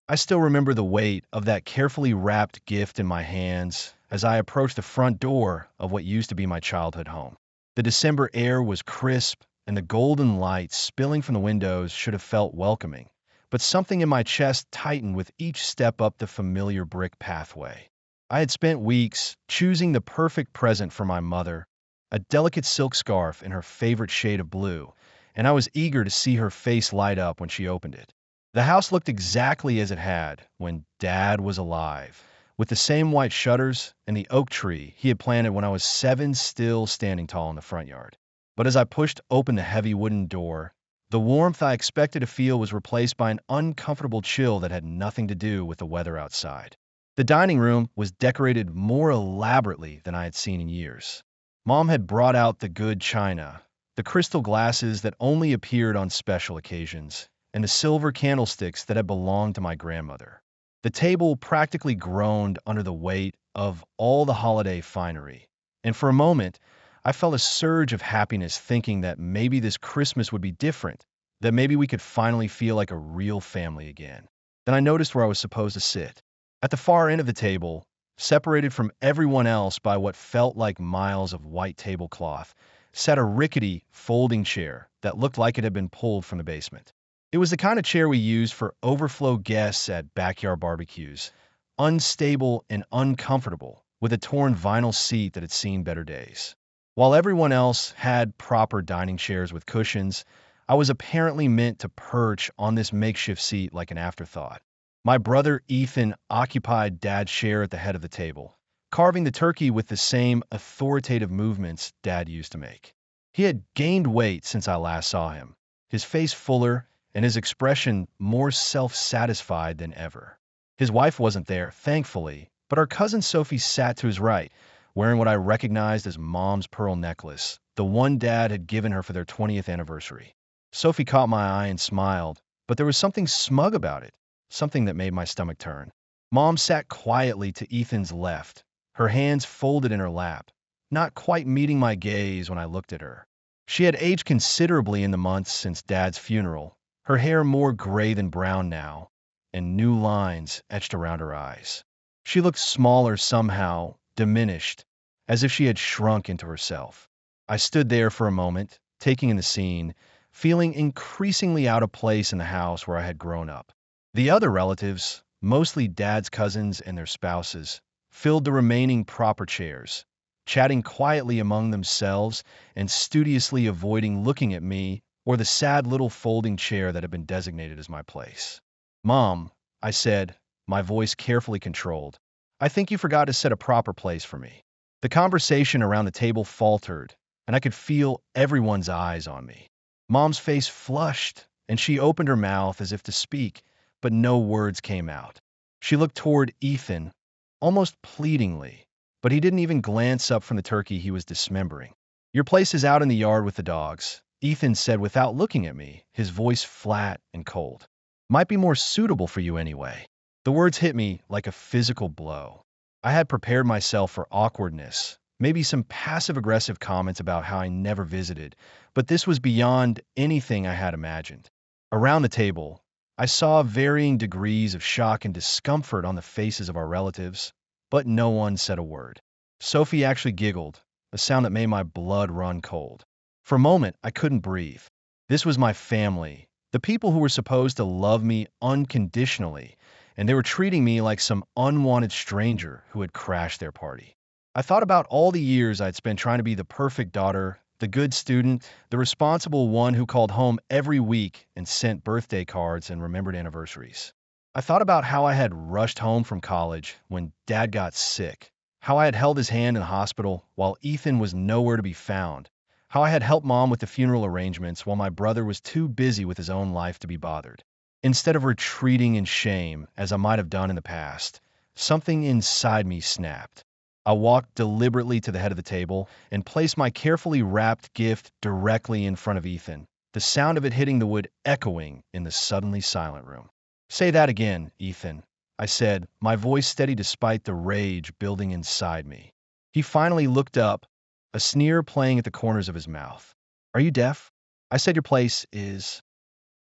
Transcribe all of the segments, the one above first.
I still remember the weight of that carefully wrapped gift in my hands as I approached the front door of what used to be my childhood home. The December air was crisp, and the golden light spilling from the windows should have felt welcoming. But something in my chest tightened with each step up the familiar brick pathway. I had spent weeks choosing the perfect present for my mother, a delicate silk scarf in her favorite shade of blue, and I was eager to see her face light up when she opened it. The house looked exactly as it had when Dad was alive, with the same white shutters and the oak tree he had planted when I was 7 still standing tall in the front yard. But as I pushed open the heavy wooden door, the warmth I expected to feel was replaced by an uncomfortable chill that had nothing to do with the weather outside. The dining room was decorated more elaborately than I had seen in years. Mom had brought out the good china, the crystal glasses that only appeared on special occasions, and the silver candlesticks that had belonged to my grandmother. The table practically groaned under the weight of all the holiday finery, and for a moment, I felt a surge of happiness thinking that maybe this Christmas would be different, that maybe we could finally feel like a real family again. Then I noticed where I was supposed to sit. At the far end of the table, separated from everyone else by what felt like miles of white tablecloth, sat a rickety folding chair that looked like it had been pulled from the basement. It was the kind of chair we used for overflow guests at backyard barbecues, unstable and uncomfortable, with a torn vinyl seat that had seen better days. While everyone else had proper dining chairs with cushions, I was apparently meant to perch on this makeshift seat like an afterthought. My brother Ethan occupied Dad's chair at the head of the table, carving the turkey with the same authoritative movements Dad used to make. He had gained weight since I last saw him, his face fuller and his expression more self-satisfied than ever. His wife wasn't there, thankfully, but our cousin Sophie sat to his right, wearing what I recognized as Mom's pearl necklace, the one Dad had given her for their 20th anniversary. Sophie caught my eye and smiled, but there was something smug about it, something that made my stomach turn. Mom sat quietly to Ethan's left, her hands folded in her lap, not quite meeting my gaze when I looked at her. She had aged considerably in the months since Dad's funeral, her hair more gray than brown now, and new lines etched around her eyes. She looked smaller somehow, diminished, as if she had shrunk into herself. I stood there for a moment, taking in the scene, feeling increasingly out of place in the house where I had grown up. The other relatives, mostly Dad's cousins and their spouses, filled the remaining proper chairs, chatting quietly among themselves and studiously avoiding looking at me or the sad little folding chair that had been designated as my place. "Mom," I said, my voice carefully controlled, "I think you forgot to set a proper place for me." The conversation around the table faltered, and I could feel everyone's eyes on me. Mom's face flushed, and she opened her mouth as if to speak, but no words came out. She looked toward Ethan, almost pleadingly, but he didn't even glance up from the turkey he was dismembering. "Your place is out in the yard with the dogs," Ethan said without looking at me, his voice flat and cold. "Might be more suitable for you anyway." The words hit me like a physical blow. I had prepared myself for awkwardness, maybe some passive-aggressive comments about how I never visited, but this was beyond anything I had imagined. Around the table, I saw varying degrees of shock and discomfort on the faces of our relatives, but no one said a word. Sophie actually giggled, a sound that made my blood run cold. For a moment, I couldn't breathe. This was my family, the people who were supposed to love me unconditionally, and they were treating me like some unwanted stranger who had crashed their party. I thought about all the years I'd spent trying to be the perfect daughter, the good student, the responsible one who called home every week and sent birthday cards and remembered anniversaries. I thought about how I had rushed home from college when Dad got sick, how I had held his hand in the hospital while Ethan was nowhere to be found, how I had helped Mom with the funeral arrangements while my brother was too busy with his own life to be bothered. Instead of retreating in shame, as I might have done in the past, something inside me snapped. I walked deliberately to the head of the table and placed my carefully wrapped gift directly in front of Ethan, the sound of it hitting the wood echoing in the suddenly silent room. "Say that again, Ethan," I said, my voice steady despite the rage building inside me. He finally looked up, a sneer playing at the corners of his mouth. "Are you deaf? I said your place is—"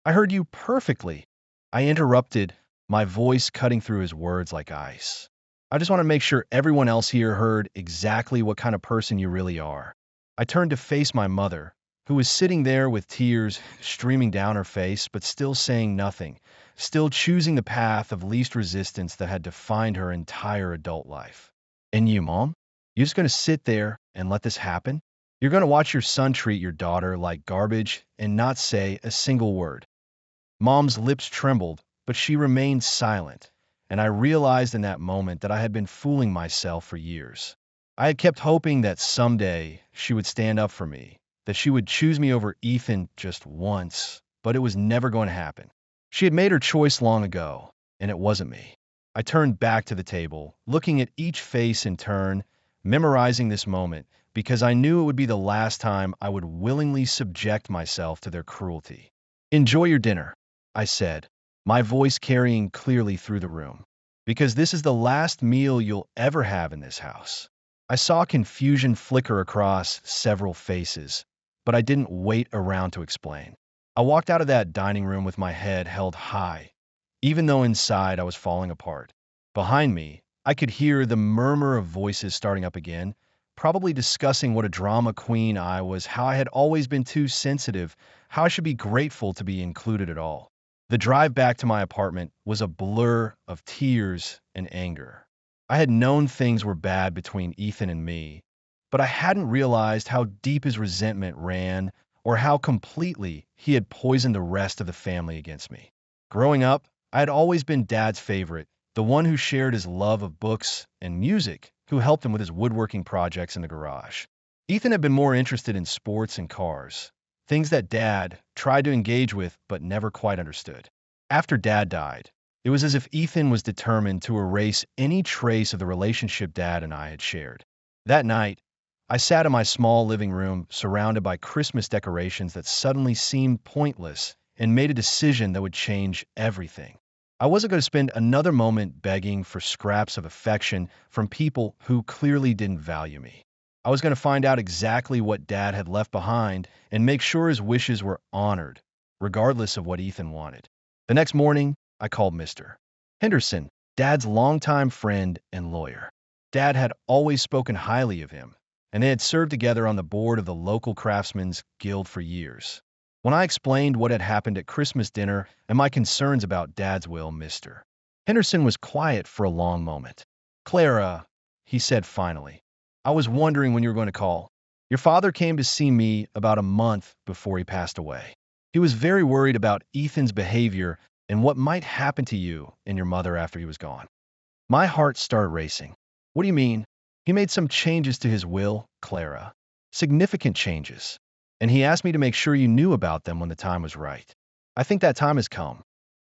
"I heard you perfectly," I interrupted, my voice cutting through his words like ice. I just want to make sure everyone else here heard exactly what kind of person you really are. I turned to face my mother, who was sitting there with tears streaming down her face, but still saying nothing, still choosing the path of least resistance that had defined her entire adult life. And you, Mom? You're just going to sit there and let this happen? You're going to watch your son treat your daughter like garbage and not say a single word. Mom's lips trembled, but she remained silent, and I realized in that moment that I had been fooling myself for years. I had kept hoping that someday she would stand up for me, that she would choose me over Ethan just once, but it was never going to happen. She had made her choice long ago, and it wasn't me. I turned back to the table, looking at each face in turn, memorizing this moment, because I knew it would be the last time I would willingly subject myself to their cruelty. Enjoy your dinner, I said, my voice carrying clearly through the room, because this is the last meal you'll ever have in this house. I saw confusion flicker across several faces, but I didn't wait around to explain. I walked out of that dining room with my head held high, even though inside I was falling apart. Behind me, I could hear the murmur of voices starting up again, probably discussing what a drama queen I was, how I had always been too sensitive, how I should be grateful to be included at all. The drive back to my apartment was a blur of tears and anger. I had known things were bad between Ethan and me, but I hadn't realized how deep his resentment ran or how completely he had poisoned the rest of the family against me. Growing up, I had always been Dad's favorite, the one who shared his love of books and music, who helped him with his woodworking projects in the garage. Ethan had been more interested in sports and cars, things that Dad tried to engage with but never quite understood. After Dad died, it was as if Ethan was determined to erase any trace of the relationship Dad and I had shared. That night, I sat in my small living room surrounded by Christmas decorations that suddenly seemed pointless and made a decision that would change everything. I wasn't going to spend another moment begging for scraps of affection from people who clearly didn't value me. I was going to find out exactly what Dad had left behind and make sure his wishes were honored, regardless of what Ethan wanted. The next morning, I called Mr. Henderson, Dad's longtime friend and lawyer. Dad had always spoken highly of him, and they had served together on the board of the local craftsmen's guild for years. When I explained what had happened at Christmas dinner and my concerns about Dad's will, Mr. Henderson was quiet for a long moment. Clara, he said finally, I was wondering when you were going to call. Your father came to see me about a month before he passed away. He was very worried about Ethan's behavior and what might happen to you and your mother after he was gone. My heart started racing. What do you mean? He made some changes to his will, Clara. Significant changes. And he asked me to make sure you knew about them when the time was right. I think that time has come.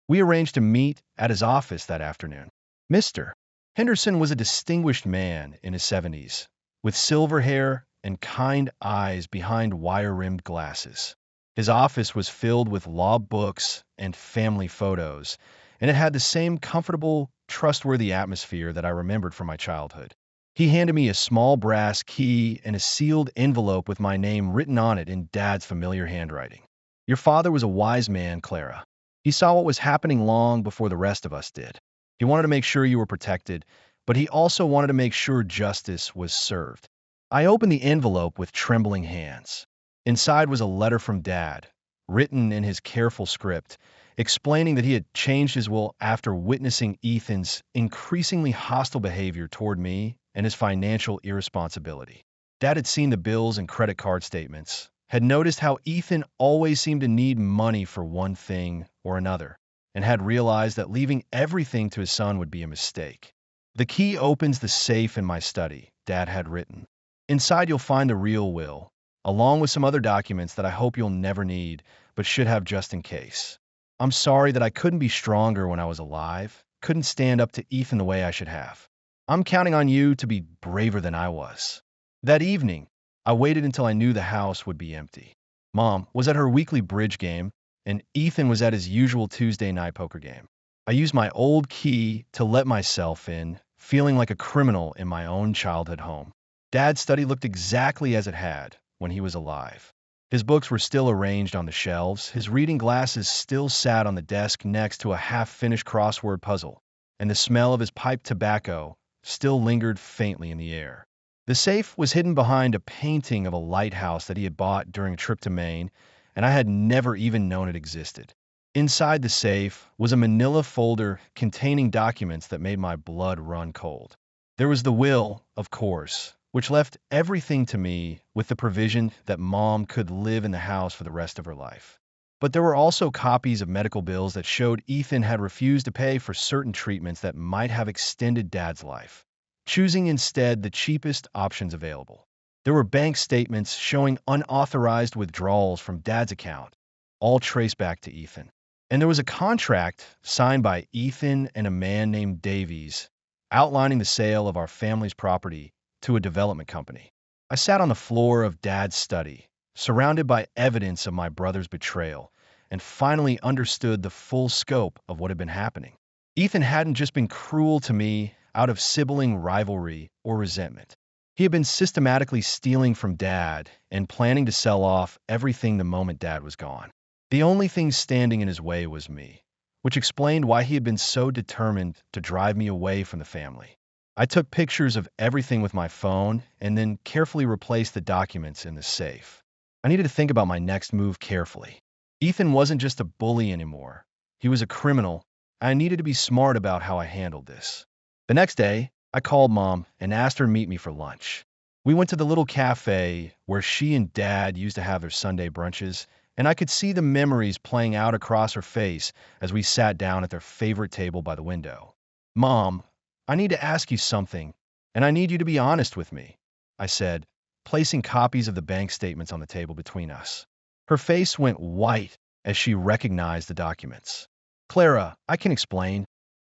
We arranged to meet at his office that afternoon. Mr. Henderson was a distinguished man in his 70s, with silver hair and kind eyes behind wire-rimmed glasses. His office was filled with law books and family photos, and it had the same comfortable, trustworthy atmosphere that I remembered from my childhood. He handed me a small brass key and a sealed envelope with my name written on it in Dad's familiar handwriting. Your father was a wise man, Clara. He saw what was happening long before the rest of us did. He wanted to make sure you were protected, but he also wanted to make sure justice was served. I opened the envelope with trembling hands. Inside was a letter from Dad, written in his careful script, explaining that he had changed his will after witnessing Ethan's increasingly hostile behavior toward me and his financial irresponsibility. Dad had seen the bills and credit card statements, had noticed how Ethan always seemed to need money for one thing or another, and had realized that leaving everything to his son would be a mistake. The key opens the safe in my study, Dad had written. Inside you'll find the real will, along with some other documents that I hope you'll never need, but should have just in case. I'm sorry that I couldn't be stronger when I was alive, couldn't stand up to Ethan the way I should have. I'm counting on you to be braver than I was. That evening, I waited until I knew the house would be empty. Mom was at her weekly bridge game, and Ethan was at his usual Tuesday night poker game. I used my old key to let myself in, feeling like a criminal in my own childhood home. Dad's study looked exactly as it had when he was alive. His books were still arranged on the shelves, his reading glasses still sat on the desk next to a half-finished crossword puzzle, and the smell of his pipe tobacco still lingered faintly in the air. The safe was hidden behind a painting of a lighthouse that he had bought during a trip to Maine, and I had never even known it existed. Inside the safe was a manila folder containing documents that made my blood run cold. There was the will, of course, which left everything to me with the provision that Mom could live in the house for the rest of her life. But there were also copies of medical bills that showed Ethan had refused to pay for certain treatments that might have extended Dad's life, choosing instead the cheapest options available. There were bank statements showing unauthorized withdrawals from Dad's account, all traced back to Ethan. And there was a contract signed by Ethan and a man named Davies outlining the sale of our family's property to a development company. I sat on the floor of Dad's study, surrounded by evidence of my brother's betrayal, and finally understood the full scope of what had been happening. Ethan hadn't just been cruel to me out of sibling rivalry or resentment. He had been systematically stealing from Dad and planning to sell off everything the moment Dad was gone. The only thing standing in his way was me, which explained why he had been so determined to drive me away from the family. I took pictures of everything with my phone and then carefully replaced the documents in the safe. I needed to think about my next move carefully. Ethan wasn't just a bully anymore. He was a criminal. I needed to be smart about how I handled this. The next day, I called Mom and asked her to meet me for lunch. We went to the little cafe where she and Dad used to have their Sunday brunches, and I could see the memories playing out across her face as we sat down at their favorite table by the window. "Mom, I need to ask you something, and I need you to be honest with me," I said, placing copies of the bank statements on the table between us. Her face went white as she recognized the documents. "Clara, I can explain."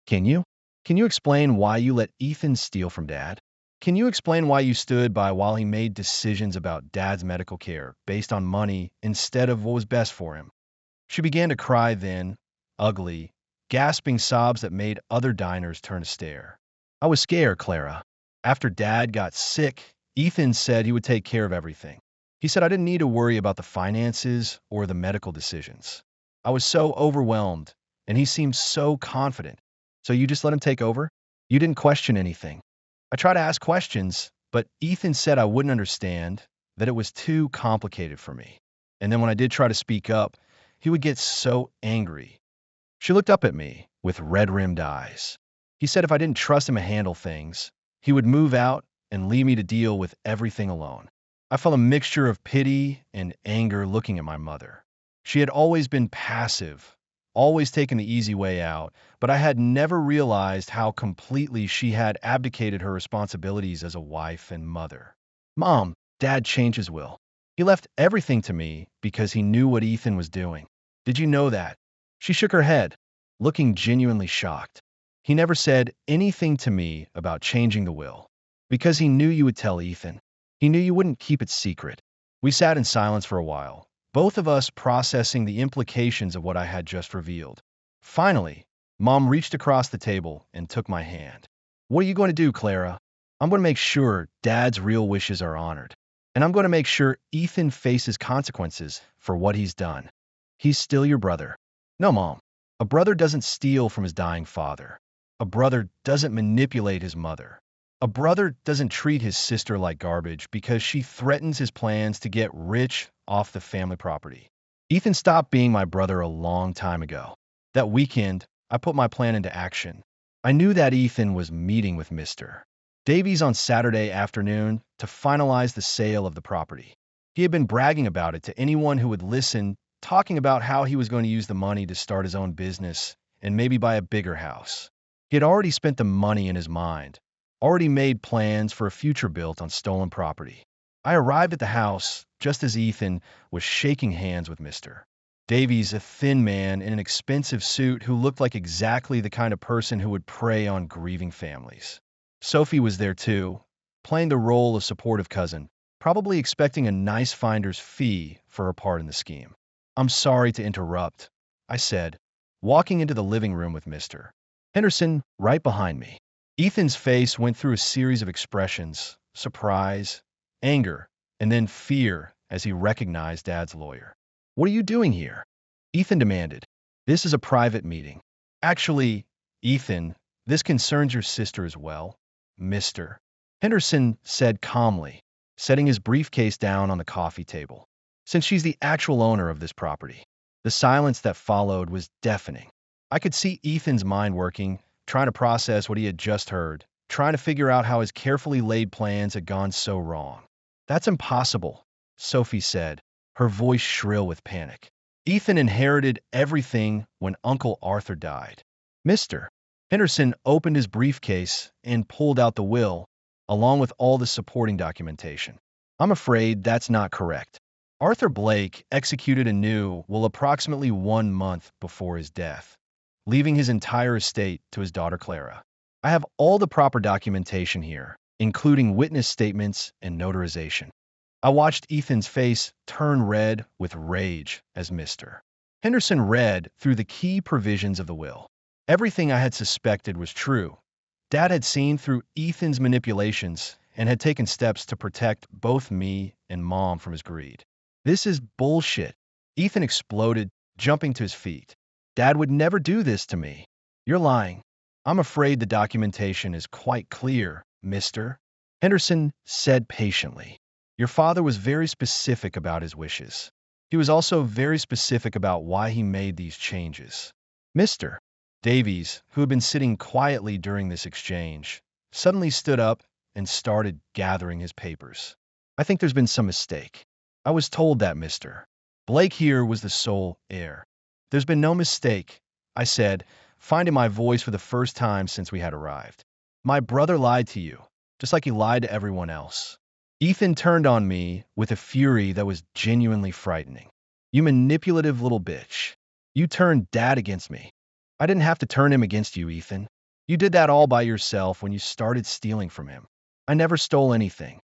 "Can you? Can you explain why you let Ethan steal from Dad? Can you explain why you stood by while he made decisions about Dad's medical care based on money instead of what was best for him?" She began to cry then, ugly, gasping sobs that made other diners turn to stare. "I was scared, Clara. After Dad got sick, Ethan said he would take care of everything. He said I didn't need to worry about the finances or the medical decisions. I was so overwhelmed, and he seemed so confident. So you just let him take over? You didn't question anything?" I tried to ask questions, but Ethan said I wouldn't understand, that it was too complicated for me. And then when I did try to speak up, he would get so angry. She looked up at me with red-rimmed eyes. He said if I didn't trust him to handle things, he would move out and leave me to deal with everything alone. I felt a mixture of pity and anger looking at my mother. She had always been passive, always taken the easy way out, but I had never realized how completely she had abdicated her responsibilities as a wife and mother. "Mom, Dad changed his will. He left everything to me because he knew what Ethan was doing. Did you know that?" She shook her head, looking genuinely shocked. "He never said anything to me about changing the will, because he knew you would tell Ethan. He knew you wouldn't keep it secret." We sat in silence for a while, both of us processing the implications of what I had just revealed. Finally, Mom reached across the table and took my hand. "What are you going to do, Clara?" "I'm going to make sure Dad's real wishes are honored. And I'm going to make sure Ethan faces consequences for what he's done. He's still your brother." "No, Mom. A brother doesn't steal from his dying father. A brother doesn't manipulate his mother. A brother doesn't treat his sister like garbage because she threatens his plans to get rich off the family property. Ethan stopped being my brother a long time ago. That weekend, I put my plan into action. I knew that Ethan was meeting with Mr. Davies on Saturday afternoon to finalize the sale of the property. He had been bragging about it to anyone who would listen, talking about how he was going to use the money to start his own business and maybe buy a bigger house. He had already spent the money in his mind, already made plans for a future built on stolen property. I arrived at the house just as Ethan was shaking hands with Mr. Davies, a thin man in an expensive suit who looked like exactly the kind of person who would prey on grieving families. Sophie was there too, playing the role of supportive cousin, probably expecting a nice finder's fee for her part in the scheme. "I'm sorry to interrupt," I said, walking into the living room with Mr. Henderson right behind me. Ethan's face went through a series of expressions: surprise, anger, and then fear as he recognized Dad's lawyer. "What are you doing here?" Ethan demanded. "This is a private meeting." "Actually, Ethan, this concerns your sister as well, Mr. Henderson said calmly, setting his briefcase down on the coffee table. "Since she's the actual owner of this property." The silence that followed was deafening. I could see Ethan's mind working, trying to process what he had just heard, trying to figure out how his carefully laid plans had gone so wrong. "That's impossible," Sophie said, her voice shrill with panic. "Ethan inherited everything when Uncle Arthur died." Mr. Henderson opened his briefcase and pulled out the will, along with all the supporting documentation. "I'm afraid that's not correct. Arthur Blake executed a new will approximately 1 month before his death, leaving his entire estate to his daughter Clara. I have all the proper documentation here, including witness statements and notarization." I watched Ethan's face turn red with rage as Mr. Henderson read through the key provisions of the will. Everything I had suspected was true. Dad had seen through Ethan's manipulations and had taken steps to protect both me and Mom from his greed. "This is bullshit," Ethan exploded, jumping to his feet. "Dad would never do this to me." "You're lying." "I'm afraid the documentation is quite clear, Mr. Henderson said patiently. "Your father was very specific about his wishes. He was also very specific about why he made these changes." Mr. Davies, who had been sitting quietly during this exchange, suddenly stood up and started gathering his papers. "I think there's been some mistake. I was told that Mr. Blake here was the sole heir." "There's been no mistake," I said, finding my voice for the first time since we had arrived. "My brother lied to you, just like he lied to everyone else." Ethan turned on me with a fury that was genuinely frightening. "You manipulative little bitch. You turned Dad against me." "I didn't have to turn him against you, Ethan. You did that all by yourself when you started stealing from him." "I never stole anything."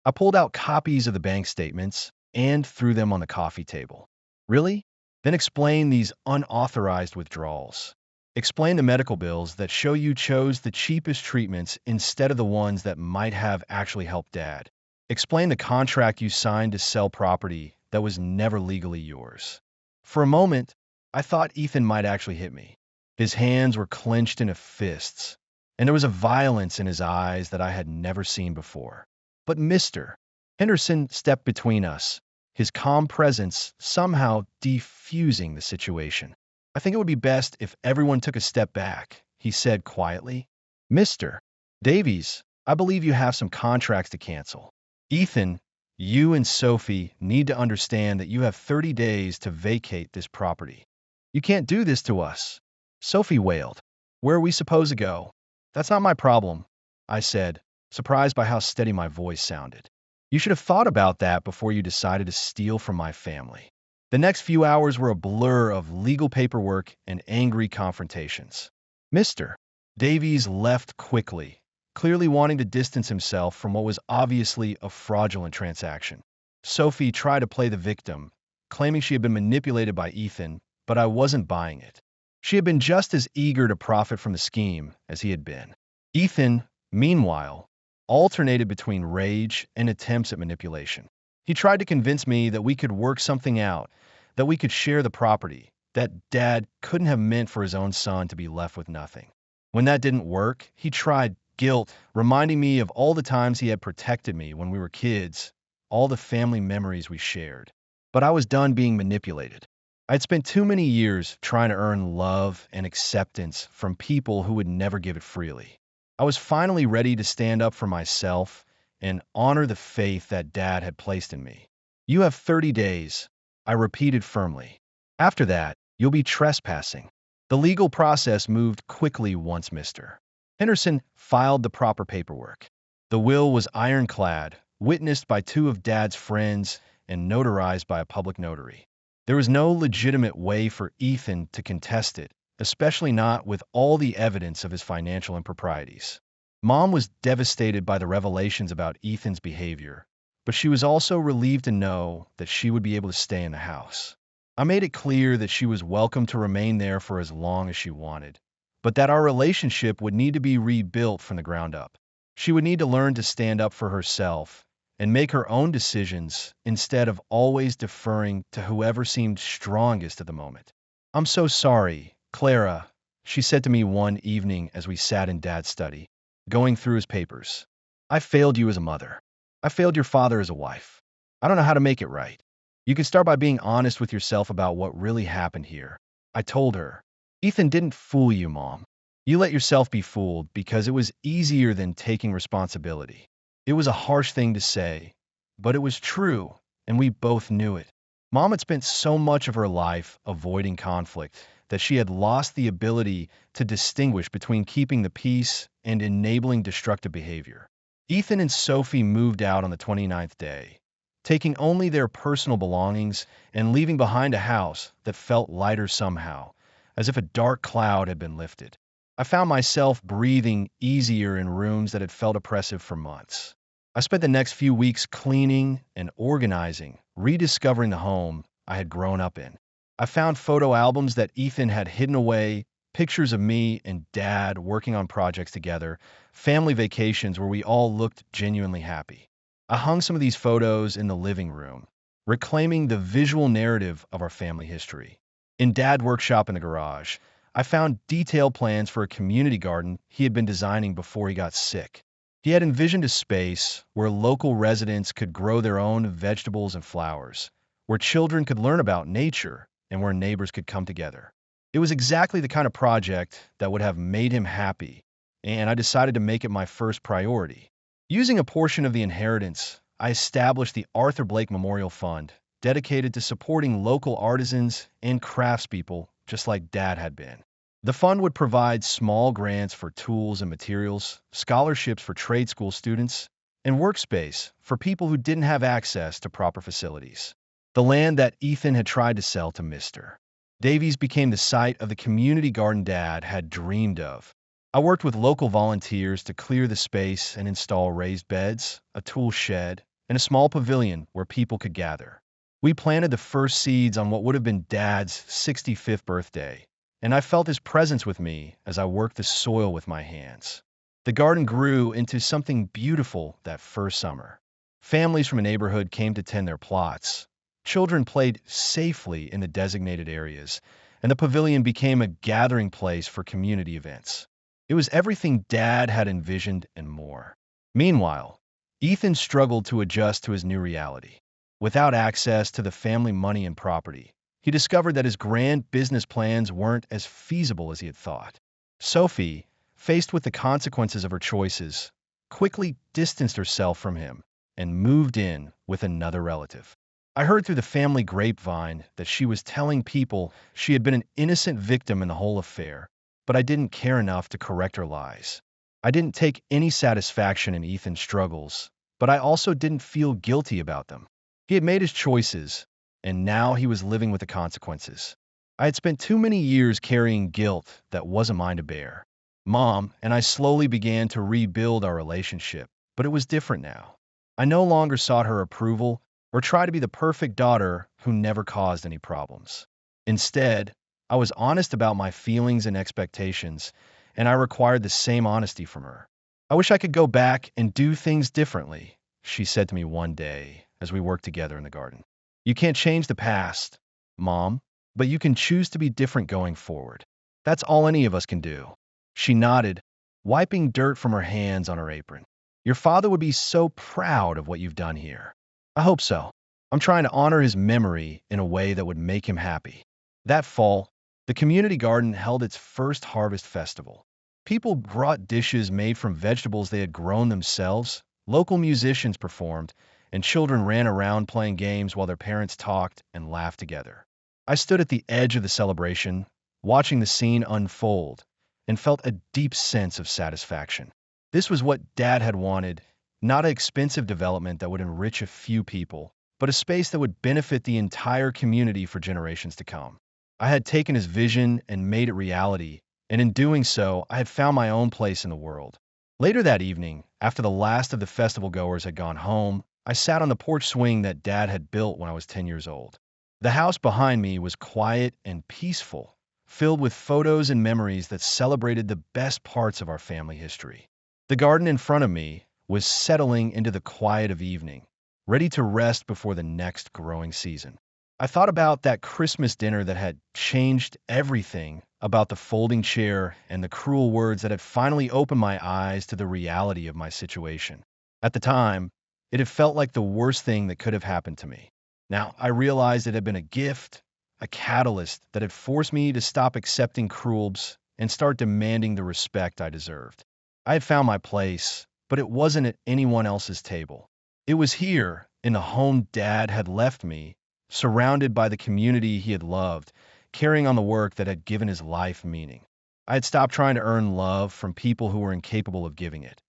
I pulled out copies of the bank statements and threw them on the coffee table. "Really? Then explain these unauthorized withdrawals. Explain the medical bills that show you chose the cheapest treatments instead of the ones that might have actually helped Dad. Explain the contract you signed to sell property that was never legally yours." For a moment, I thought Ethan might actually hit me. His hands were clenched into fists, and there was a violence in his eyes that I had never seen before. But Mr. Henderson stepped between us, his calm presence somehow defusing the situation. "I think it would be best if everyone took a step back," he said quietly. "Mr. Davies, I believe you have some contracts to cancel. Ethan, you and Sophie need to understand that you have 30 days to vacate this property." "You can't do this to us," Sophie wailed. "Where are we supposed to go?" "That's not my problem," I said, surprised by how steady my voice sounded. "You should have thought about that before you decided to steal from my family." The next few hours were a blur of legal paperwork and angry confrontations. Mr. Davies left quickly, clearly wanting to distance himself from what was obviously a fraudulent transaction. Sophie tried to play the victim, claiming she had been manipulated by Ethan, but I wasn't buying it. She had been just as eager to profit from the scheme as he had been. Ethan, meanwhile, alternated between rage and attempts at manipulation. He tried to convince me that we could work something out, that we could share the property, that Dad couldn't have meant for his own son to be left with nothing. When that didn't work, he tried guilt, reminding me of all the times he had protected me when we were kids, all the family memories we shared. But I was done being manipulated. I'd spent too many years trying to earn love and acceptance from people who would never give it freely. I was finally ready to stand up for myself and honor the faith that Dad had placed in me. "You have 30 days, I repeated firmly. "After that, you'll be trespassing." The legal process moved quickly once Mr. Henderson filed the proper paperwork. The will was ironclad, witnessed by 2 of Dad's friends and notarized by a public notary. There was no legitimate way for Ethan to contest it, especially not with all the evidence of his financial improprieties. Mom was devastated by the revelations about Ethan's behavior, but she was also relieved to know that she would be able to stay in the house. I made it clear that she was welcome to remain there for as long as she wanted, but that our relationship would need to be rebuilt from the ground up. She would need to learn to stand up for herself and make her own decisions instead of always deferring to whoever seemed strongest at the moment. "I'm so sorry, Clara," she said to me one evening as we sat in Dad's study, going through his papers. "I failed you as a mother. I failed your father as a wife. I don't know how to make it right. You can start by being honest with yourself about what really happened here." I told her. "Ethan didn't fool you, Mom. You let yourself be fooled because it was easier than taking responsibility." It was a harsh thing to say, but it was true, and we both knew it. Mom had spent so much of her life avoiding conflict that she had lost the ability to distinguish between keeping the peace and enabling destructive behavior. Ethan and Sophie moved out on the 29th day, taking only their personal belongings and leaving behind a house that felt lighter somehow, as if a dark cloud had been lifted. I found myself breathing easier in rooms that had felt oppressive for months. I spent the next few weeks cleaning and organizing, rediscovering the home I had grown up in. I found photo albums that Ethan had hidden away, pictures of me and Dad working on projects together, family vacations where we all looked genuinely happy. I hung some of these photos in the living room, reclaiming the visual narrative of our family history. In Dad's workshop in the garage, I found detailed plans for a community garden he had been designing before he got sick. He had envisioned a space where local residents could grow their own vegetables and flowers, where children could learn about nature, and where neighbors could come together. It was exactly the kind of project that would have made him happy, and I decided to make it my first priority. Using a portion of the inheritance, I established the Arthur Blake Memorial Fund, dedicated to supporting local artisans and craftspeople just like Dad had been. The fund would provide small grants for tools and materials, scholarships for trade school students, and workspace for people who didn't have access to proper facilities. The land that Ethan had tried to sell to Mr. Davies became the site of the community garden Dad had dreamed of. I worked with local volunteers to clear the space and install raised beds, a tool shed, and a small pavilion where people could gather. We planted the first seeds on what would have been Dad's 65th birthday, and I felt his presence with me as I worked the soil with my hands. The garden grew into something beautiful that first summer. Families from a neighborhood came to tend their plots. Children played safely in the designated areas, and the pavilion became a gathering place for community events. It was everything Dad had envisioned and more. Meanwhile, Ethan struggled to adjust to his new reality. Without access to the family money and property, he discovered that his grand business plans weren't as feasible as he had thought. Sophie, faced with the consequences of her choices, quickly distanced herself from him and moved in with another relative. I heard through the family grapevine that she was telling people she had been an innocent victim in the whole affair, but I didn't care enough to correct her lies. I didn't take any satisfaction in Ethan's struggles, but I also didn't feel guilty about them. He had made his choices, and now he was living with the consequences. I had spent too many years carrying guilt that wasn't mine to bear. Mom and I slowly began to rebuild our relationship, but it was different now. I no longer sought her approval or tried to be the perfect daughter who never caused any problems. Instead, I was honest about my feelings and expectations, and I required the same honesty from her. "I wish I could go back and do things differently," she said to me one day as we worked together in the garden. "You can't change the past, Mom, but you can choose to be different going forward. That's all any of us can do." She nodded, wiping dirt from her hands on her apron. "Your father would be so proud of what you've done here." "I hope so. I'm trying to honor his memory in a way that would make him happy." That fall, the community garden held its first harvest festival. People brought dishes made from vegetables they had grown themselves, local musicians performed, and children ran around playing games while their parents talked and laughed together. I stood at the edge of the celebration, watching the scene unfold, and felt a deep sense of satisfaction. This was what Dad had wanted, not an expensive development that would enrich a few people, but a space that would benefit the entire community for generations to come. I had taken his vision and made it reality, and in doing so, I had found my own place in the world. Later that evening, after the last of the festival goers had gone home, I sat on the porch swing that Dad had built when I was 10 years old. The house behind me was quiet and peaceful, filled with photos and memories that celebrated the best parts of our family history. The garden in front of me was settling into the quiet of evening, ready to rest before the next growing season. I thought about that Christmas dinner that had changed everything, about the folding chair and the cruel words that had finally opened my eyes to the reality of my situation. At the time, it had felt like the worst thing that could have happened to me. Now, I realized it had been a gift, a catalyst that had forced me to stop accepting cruelbs and start demanding the respect I deserved. I had found my place, but it wasn't at anyone else's table. It was here, in the home Dad had left me, surrounded by the community he had loved, carrying on the work that had given his life meaning. I had stopped trying to earn love from people who were incapable of giving it.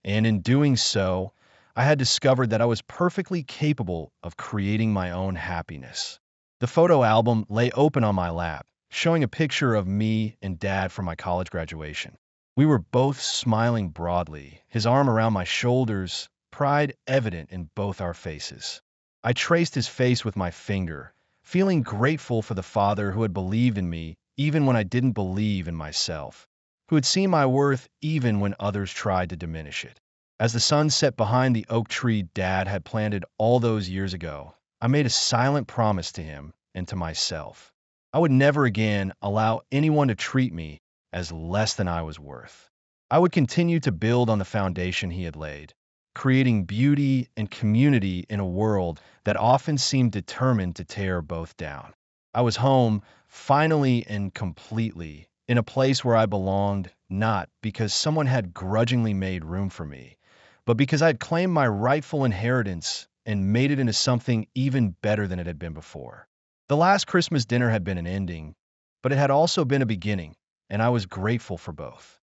And in doing so, I had discovered that I was perfectly capable of creating my own happiness. The photo album lay open on my lap, showing a picture of me and Dad from my college graduation. We were both smiling broadly, his arm around my shoulders, pride evident in both our faces. I traced his face with my finger, feeling grateful for the father who had believed in me even when I didn't believe in myself, who had seen my worth even when others tried to diminish it. As the sun set behind the oak tree Dad had planted all those years ago, I made a silent promise to him and to myself. I would never again allow anyone to treat me as less than I was worth. I would continue to build on the foundation he had laid, creating beauty and community in a world that often seemed determined to tear both down. I was home, finally and completely, in a place where I belonged, not because someone had grudgingly made room for me, but because I had claimed my rightful inheritance and made it into something even better than it had been before. The last Christmas dinner had been an ending, but it had also been a beginning, and I was grateful for both.